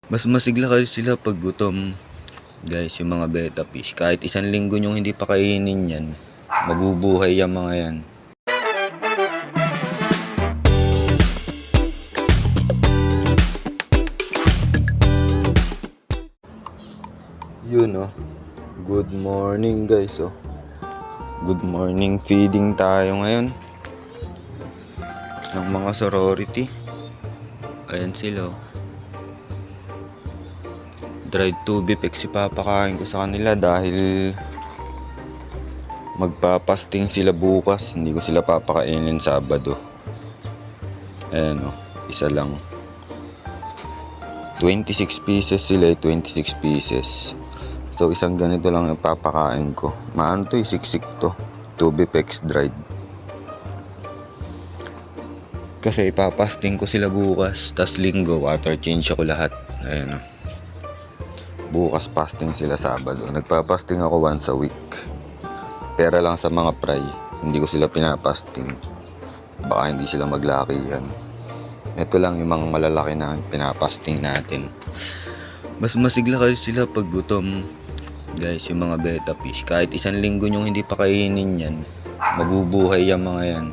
Mas masigla kasi sila pag gutom. Guys, yung mga betta fish, kahit isang linggo nyong hindi pa kainin yan, mabubuhay yung mga yan. Yun oh. Good morning guys oh. Good morning, feeding tayo ngayon ng mga sorority. Ayan sila oh. Dried tubifex ipapakain ko sa kanila dahil magpapasting sila bukas. Hindi ko sila papakainin Sabado. Ayan o, isa lang. 26 pieces sila, 26 pieces. So isang ganito lang ipapakain ko. Maano to, siksik to. Tubifex dried. Kasi ipapasting ko sila bukas, tas linggo water change ako lahat. Ayan o. Bukas fasting sila Sabado. Nagpapasting ako once a week. Pera lang sa mga fry. Hindi ko sila pinapasting. Baka hindi sila maglakihan. Ito lang yung mga malalaki na pinapasting natin. Mas masigla kasi sila pag gutom. Guys, yung mga betta fish, kahit isang linggo nyong hindi pa kainin yan, mabubuhay yung mga yan.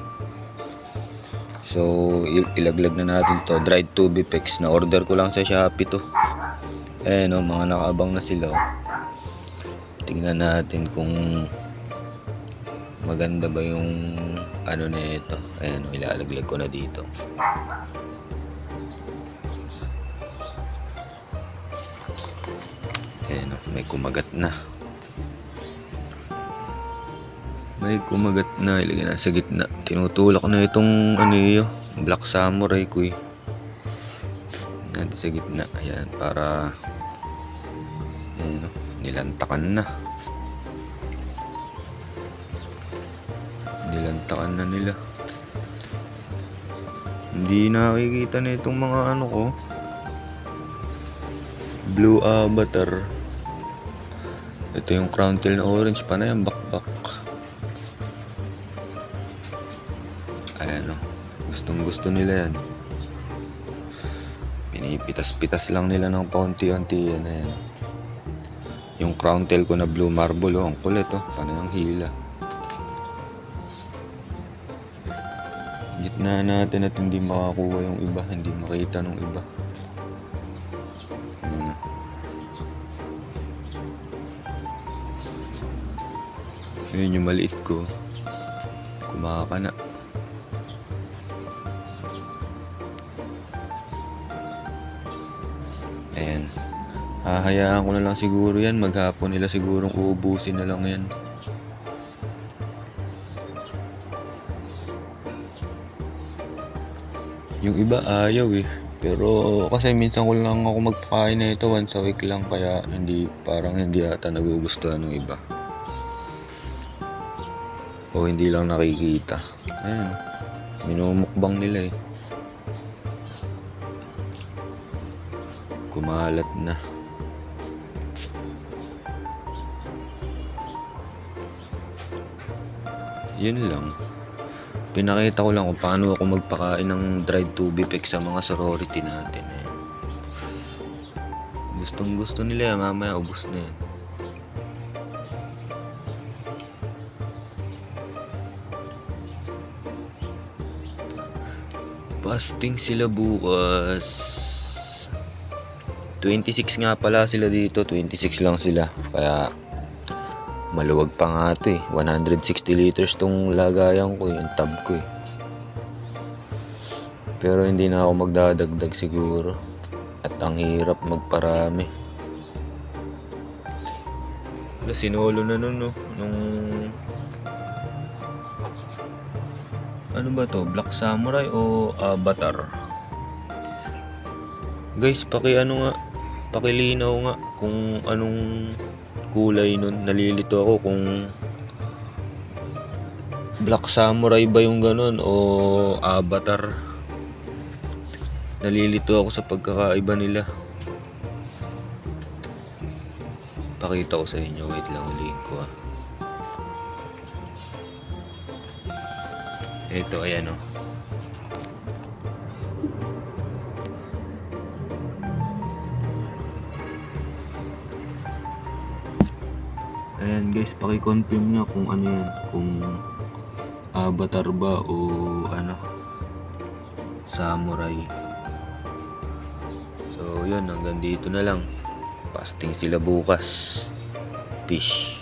So, ilaglag na natin to. Dried tubifex. Na order ko lang sa Shopee to. Ayan o, mga nakaabang na sila o. Tingnan natin kung maganda ba yung ano na ito. Ayan o, ilalaglag ko na dito. Ayan o, may kumagat na. May kumagat na, ilagay na sa gitna. Tinutulak na itong ano yun, Black Samurai ko eh. Natin sa gitna, ayan, para ayan o, nilantakan na. Nilantakan na nila. Hindi nakikita na itong mga ano ko. Blue Avatar. Ito yung crown tail na orange pa na yan, bakbak. Ayan o, gustong gusto nila yan. Pinipitas-pitas lang nila ng paunti-unti yan. Ayan o. Yung crown tail ko na blue marble o, ang kulit o, panay ang hila. Gitna natin at hindi makakuha yung iba, hindi makita nung iba. Yun yung maliit ko, kumakana. Ayan, hahayaan ko na lang siguro yan. Maghapon nila sigurong uubusin na lang yan. Yung iba ayaw eh. Pero kasi minsan ko lang ako magpakain na ito, once a week lang. Kaya parang hindi ata nagugustuhan ng iba. O hindi lang nakikita. Ayan, minumukbang nila eh. Kumalat na. Yun lang. Pinakita ko lang kung paano ako magpakain ng dried tubifex sa mga sorority natin eh. Gustong gusto nila yan, mamaya ubos na yan. Fasting sila bukas. 26 nga pala sila dito, 26 lang sila. Kaya maluwag pa nga ito eh. 160 liters tong lagayan ko, yung tab ko eh. Pero hindi na ako magdadagdag siguro. At ang hirap magparami. Sinolo na nun no. Nung ano ba to? Black Samurai o Avatar? Guys, pakilinaw nga kung anong kulay nun. Nalilito ako kung Black Samurai ba yung ganun o Avatar. Nalilito ako sa pagkakaiba nila. Pakita ko sa inyo. Wait lang, ulihin ko ah. Ito, ayan o. Ayan guys, paki-confirm nyo kung ano yan, kung avatar ba o ano, samurai. So yun, hanggang dito na lang. Fasting sila bukas. Fish.